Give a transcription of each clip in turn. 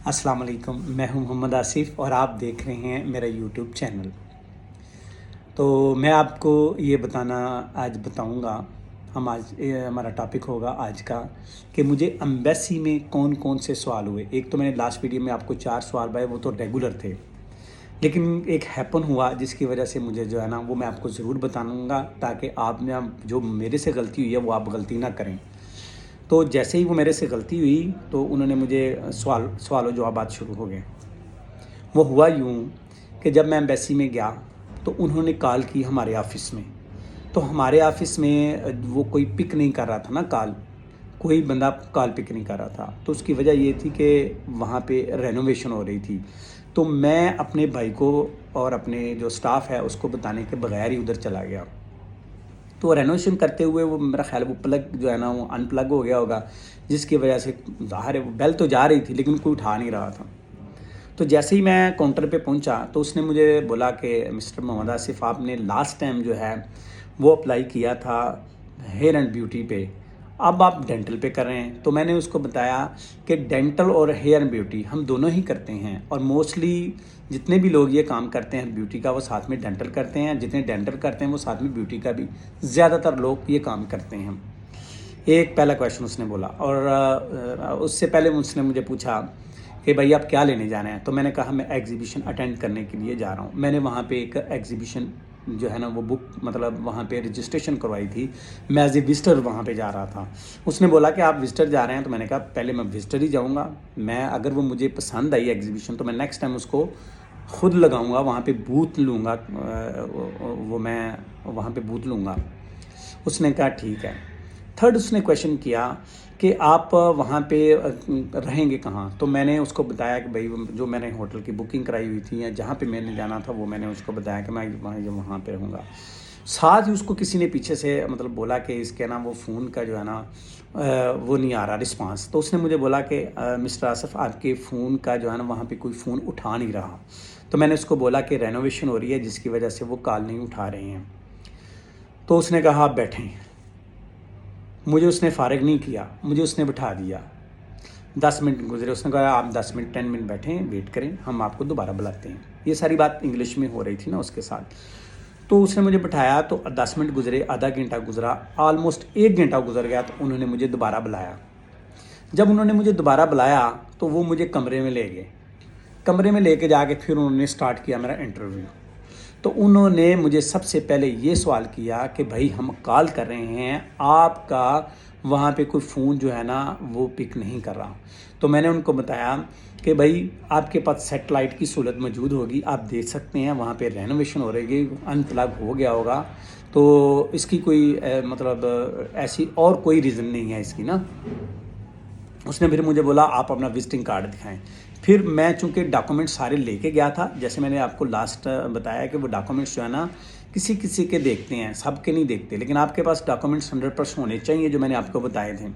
अस्सलाम वालेकुम, मैं हूं मोहम्मद आसिफ और आप देख रहे हैं मेरा यूट्यूब चैनल। तो मैं आपको ये आज बताऊंगा। हमारा टॉपिक होगा आज का कि मुझे एम्बेसी में कौन कौन से सवाल हुए। एक तो मैंने लास्ट वीडियो में आपको 4 सवाल बताए, वो तो रेगुलर थे, लेकिन एक हैपन हुआ जिसकी वजह से मुझे जो है ना वो मैं आपको ज़रूर बताऊंगा, ताकि आप ना जो मेरे से गलती हुई है वो आप गलती ना करें। तो जैसे ही वो मेरे से गलती हुई तो उन्होंने मुझे सवाल जवाबात शुरू हो गए। वो हुआ यूँ कि जब मैं एम्बेसी में गया तो उन्होंने कॉल की हमारे ऑफ़िस में। तो हमारे ऑफ़िस में वो कोई पिक नहीं कर रहा था ना कॉल, कोई बंदा कॉल पिक नहीं कर रहा था। तो उसकी वजह ये थी कि वहाँ पे रेनोवेशन हो रही थी। तो मैं अपने भाई को और अपने जो स्टाफ है उसको बताने के बगैर ही उधर चला गया। तो रेनोवेशन करते हुए वो मेरा ख़्याल है वो प्लग जो है ना वो अनप्लग हो गया होगा, जिसकी वजह से ज़ाहिर है वो बेल तो जा रही थी लेकिन कोई उठा नहीं रहा था। तो जैसे ही मैं काउंटर पे पहुंचा तो उसने मुझे बोला कि मिस्टर मोहम्मद आसिफ, आपने लास्ट टाइम जो है वो अप्लाई किया था हेयर एंड ब्यूटी पे, अब आप डेंटल पे कर रहे हैं। तो मैंने उसको बताया कि डेंटल और हेयर एंड ब्यूटी हम दोनों ही करते हैं, और मोस्टली जितने भी लोग ये काम करते हैं ब्यूटी का वो साथ में डेंटल करते हैं, जितने डेंटल करते हैं वो साथ में ब्यूटी का भी ज़्यादातर लोग ये काम करते हैं। एक पहला क्वेश्चन उसने बोला, और उससे पहले उसने मुझे पूछा कि भाई आप क्या लेने जा रहे हैं। तो मैंने कहा मैं एग्जीबिशन अटेंड करने के लिए जा रहा हूँ। मैंने वहाँ पे एक एग्जीबिशन जो है ना वो बुक मतलब वहाँ पे रजिस्ट्रेशन करवाई थी। मैं एज ए विजिटर वहाँ पे जा रहा था। उसने बोला कि आप विजिटर जा रहे हैं, तो मैंने कहा पहले मैं विजिटर ही जाऊँगा, मैं अगर वो मुझे पसंद आई एग्जीबिशन तो मैं नेक्स्ट टाइम उसको खुद लगाऊंगा, वहाँ पे बूथ लूँगा, वो मैं वहाँ पे बूथ लूँगा। उसने कहा ठीक है। थर्ड उसने क्वेश्चन किया कि आप वहाँ पे रहेंगे कहाँ। तो मैंने उसको बताया कि भाई जो मैंने होटल की बुकिंग कराई हुई थी या जहाँ पे मैंने जाना था वो मैंने उसको बताया कि मैं वहाँ पे रहूँगा। साथ ही उसको किसी ने पीछे से मतलब बोला कि इसके ना वो फ़ोन का जो है ना वो नहीं आ रहा रिस्पांस। तो उसने मुझे बोला कि मिस्टर आसिफ, आपके फ़ोन का जो है ना वहाँ पे कोई फ़ोन उठा नहीं रहा। तो मैंने उसको बोला कि रेनोवेशन हो रही है जिसकी वजह से वो कॉल नहीं उठा रहे हैं। तो उसने कहा आप बैठें। मुझे उसने फ़ारिग नहीं किया, मुझे उसने बिठा दिया। 10 मिनट गुजरे, उसने कहा आप 10 मिनट 10 मिनट बैठें, वेट करें, हम आपको दोबारा बुलाते हैं। ये सारी बात इंग्लिश में हो रही थी ना उसके साथ। तो उसने मुझे बिठाया, तो 10 मिनट गुजरे, आधा घंटा गुजरा, ऑलमोस्ट 1 घंटा गुजर गया। तो उन्होंने मुझे दोबारा बुलाया। जब उन्होंने मुझे दोबारा बुलाया तो वो मुझे कमरे में ले गए। कमरे में लेके जाके फिर उन्होंने स्टार्ट किया मेरा इंटरव्यू। तो उन्होंने मुझे सबसे पहले ये सवाल किया कि भाई हम कॉल कर रहे हैं, आपका वहाँ पे कोई फ़ोन जो है ना वो पिक नहीं कर रहा। तो मैंने उनको बताया कि भाई आपके पास सेटेलाइट की सहूलत मौजूद होगी, आप देख सकते हैं वहाँ पे रेनोवेशन हो रही है, अनप्लग हो गया होगा, तो इसकी कोई मतलब ऐसी और कोई रीज़न नहीं है इसकी ना। उसने फिर मुझे बोला आप अपना विजिटिंग कार्ड दिखाएं। फिर मैं चूँकि डॉक्यूमेंट सारे लेके गया था, जैसे मैंने आपको लास्ट बताया कि वो डॉक्यूमेंट्स जो है ना किसी किसी के देखते हैं, सबके नहीं देखते, लेकिन आपके पास डॉक्यूमेंट्स 100% होने चाहिए जो मैंने आपको बताए थे।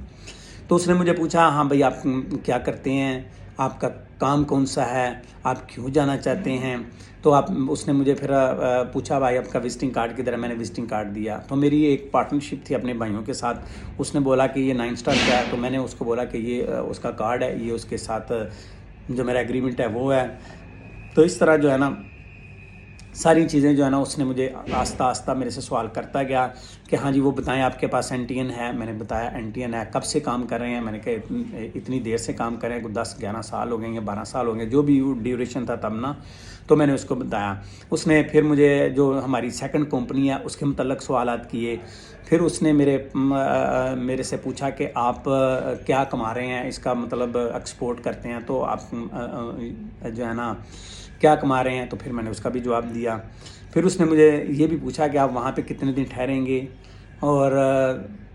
तो उसने मुझे पूछा हाँ भाई आप क्या करते हैं, आपका काम कौन सा है, आप क्यों जाना चाहते हैं। तो उसने मुझे फिर पूछा भाई आपका विजिटिंग कार्ड किधर है। मैंने विजिटिंग कार्ड दिया। तो मेरी एक पार्टनरशिप थी अपने भाइयों के साथ। उसने बोला कि ये 9 स्टार क्या है। तो मैंने उसको बोला कि ये उसका कार्ड है, ये उसके साथ जो मेरा एग्रीमेंट है वो है। तो इस तरह जो है ना सारी चीज़ें जो है ना उसने मुझे आस्ता आस्ता मेरे से सवाल करता गया कि हाँ जी वो बताएं आपके पास एनटीएन है। मैंने बताया एनटीएन है। कब से काम कर रहे हैं। मैंने कहा इतनी देर से काम कर रहे हैं, 10-11 साल हो गए या 12 साल हो गए, जो भी ड्यूरेशन था तब ना। तो मैंने उसको बताया। उसने फिर मुझे जो हमारी सेकंड कंपनी है उसके मतलब सवालात किए। फिर उसने मेरे से पूछा कि आप क्या कमा रहे हैं, इसका मतलब एक्सपोर्ट करते हैं तो आप जो है ना क्या कमा रहे हैं। तो फिर मैंने उसका भी जवाब दिया। फिर उसने मुझे ये भी पूछा कि आप वहाँ पे कितने दिन ठहरेंगे, और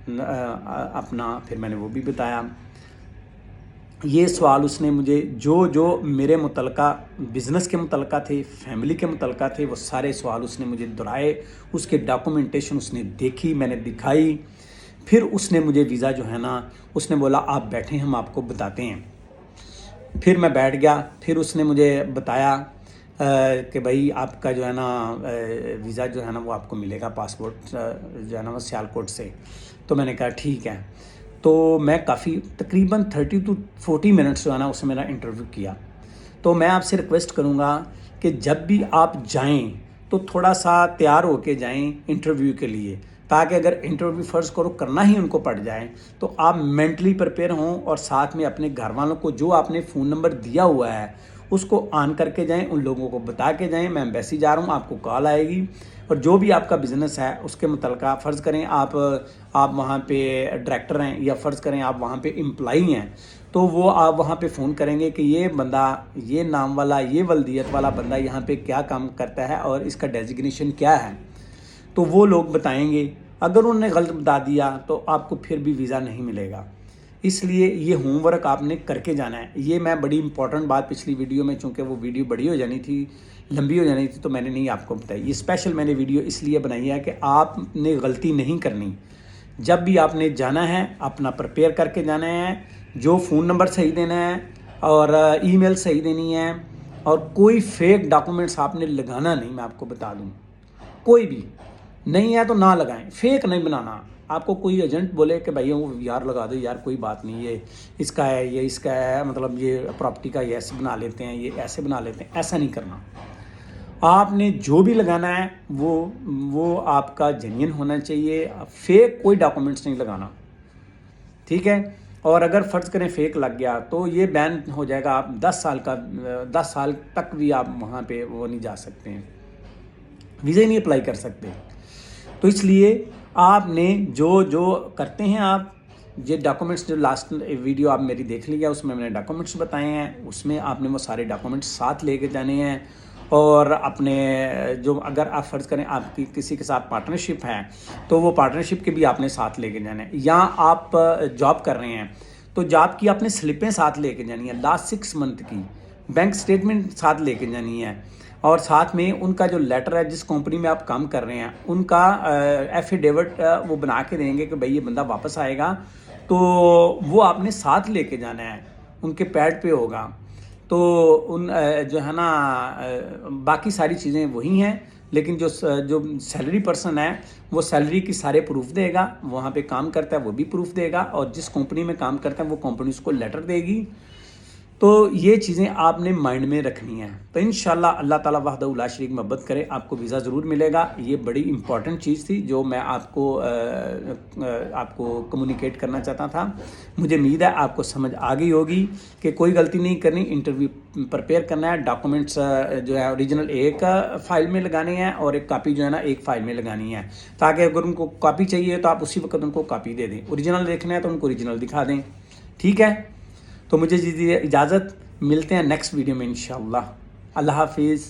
अपना फिर मैंने वो भी बताया। ये सवाल उसने मुझे जो जो मेरे मुतलका बिज़नेस के मुतलका थे, फैमिली के मुतलका थे, वो सारे सवाल उसने मुझे दोहराए। उसके डॉक्यूमेंटेशन उसने देखी, मैंने दिखाई। फिर उसने मुझे वीज़ा जो है ना उसने बोला आप बैठें, हम आपको बताते हैं। फिर मैं बैठ गया। फिर उसने मुझे बताया कि भाई आपका जो है ना वीज़ा जो है ना वो आपको मिलेगा, पासपोर्ट जो है ना वो सियालकोट से। तो मैंने कहा ठीक है। تو میں کافی تقریباً 30 to 40 منٹس جو ہے نا اس سے میرا انٹرویو کیا. تو میں آپ سے ریکویسٹ کروں گا کہ جب بھی آپ جائیں تو تھوڑا سا تیار ہو کے جائیں انٹرویو کے لیے, تاکہ اگر انٹرویو فرض کرو کرنا ہی ان کو پڑ جائے تو آپ مینٹلی پریپیئر ہوں, اور ساتھ میں اپنے گھر والوں کو جو آپ نے فون نمبر دیا ہوا ہے اس کو آن کر کے جائیں, ان لوگوں کو بتا کے جائیں میں ایمبیسی جا رہا ہوں, آپ کو کال آئے گی, اور جو بھی آپ کا بزنس ہے اس کے متعلقہ فرض کریں آپ وہاں پہ ڈائریکٹر ہیں یا فرض کریں آپ وہاں پہ امپلائی ہیں, تو وہ آپ وہاں پہ فون کریں گے کہ یہ بندہ, یہ نام والا, یہ ولدیت والا بندہ یہاں پہ کیا کام کرتا ہے اور اس کا ڈیزگنیشن کیا ہے, تو وہ لوگ بتائیں گے. اگر انہوں نے غلط بتا دیا تو آپ کو پھر بھی ویزا نہیں ملے گا. اس لیے یہ ہوم ورک آپ نے کر کے جانا ہے. یہ میں بڑی امپورٹنٹ بات پچھلی ویڈیو میں, چونکہ وہ ویڈیو بڑی ہو جانی تھی, لمبی ہو جانی تھی, تو میں نے نہیں آپ کو بتائی. یہ اسپیشل میں نے ویڈیو اس لیے بنائی ہے کہ آپ نے غلطی نہیں کرنی. جب بھی آپ نے جانا ہے اپنا پریپیئر کر کے جانا ہے, جو فون نمبر صحیح دینا ہے اور ای میل صحیح دینی ہے, اور کوئی فیک ڈاکومنٹس آپ نے لگانا نہیں. میں آپ کو بتا دوں, کوئی بھی نہیں ہے تو نہ لگائیں, فیک نہیں بنانا. آپ کو کوئی ایجنٹ بولے کہ بھائی وہ یار لگا دو یار, کوئی بات نہیں, یہ اس کا ہے, یہ اس کا ہے, مطلب یہ پراپرٹی کا یہ ایسے بنا لیتے ہیں, یہ ایسے بنا لیتے ہیں, ایسا نہیں کرنا. آپ نے جو بھی لگانا ہے وہ آپ کا جینین ہونا چاہیے, فیک کوئی ڈاکومنٹس نہیں لگانا, ٹھیک ہے. اور اگر فرض کریں فیک لگ گیا تو یہ بین ہو جائے گا, آپ 10 سال تک بھی آپ وہاں پہ وہ نہیں جا سکتے ہیں, ویزا نہیں اپلائی کر سکتے. تو اس لیے آپ نے جو کرتے ہیں, آپ یہ ڈاکومنٹس, جو لاسٹ ویڈیو آپ میری دیکھ لیا اس میں نے ڈاکومنٹس بتائے ہیں, اس میں آپ نے وہ سارے ڈاکومنٹس ساتھ لے کے جانے ہیں. اور اپنے جو اگر آپ فرض کریں آپ کی کسی کے ساتھ پارٹنرشپ ہے تو وہ پارٹنرشپ کے بھی آپ نے ساتھ لے کے جانا ہے. یا آپ جاب کر رہے ہیں تو جاب کی آپ نے سلپیں ساتھ لے کے جانی ہیں, لاسٹ 6 منتھ کی بینک سٹیٹمنٹ ساتھ لے کے جانی ہے, اور ساتھ میں ان کا جو لیٹر ہے جس کمپنی میں آپ کام کر رہے ہیں ان کا ایفیڈیوٹ وہ بنا کے دیں گے کہ بھئی یہ بندہ واپس آئے گا, تو وہ آپ نے ساتھ لے کے جانا ہے, ان کے پیڈ پہ ہوگا. تو ان جو ہے نا باقی ساری چیزیں وہی ہیں, لیکن جو سیلری پرسن ہے وہ سیلری کی سارے پروف دے گا, وہاں پہ کام کرتا ہے وہ بھی پروف دے گا, اور جس کمپنی میں کام کرتا ہے وہ کمپنی اس کو لیٹر دے گی. تو یہ چیزیں آپ نے مائنڈ میں رکھنی ہیں. تو انشاءاللہ اللہ تعالیٰ وحدہ لا شریک محبت کرے آپ کو ویزا ضرور ملے گا. یہ بڑی امپورٹنٹ چیز تھی جو میں آپ کو کمیونیکیٹ کرنا چاہتا تھا. مجھے امید ہے آپ کو سمجھ آ گئی ہوگی کہ کوئی غلطی نہیں کرنی, انٹرویو پریپیئر کرنا ہے, ڈاکومنٹس جو ہے اوریجنل ایک فائل میں لگانے ہیں اور ایک کاپی جو ہے نا ایک فائل میں لگانی ہے, تاکہ اگر ان کو کاپی چاہیے تو آپ اسی وقت ان کو کاپی دے دیں, اوریجنل دیکھنا ہے تو ان کو اوریجنل دکھا دیں, ٹھیک ہے. تو مجھے دیجیے اجازت, ملتے ہیں نیکسٹ ویڈیو میں انشاءاللہ. اللہ حافظ.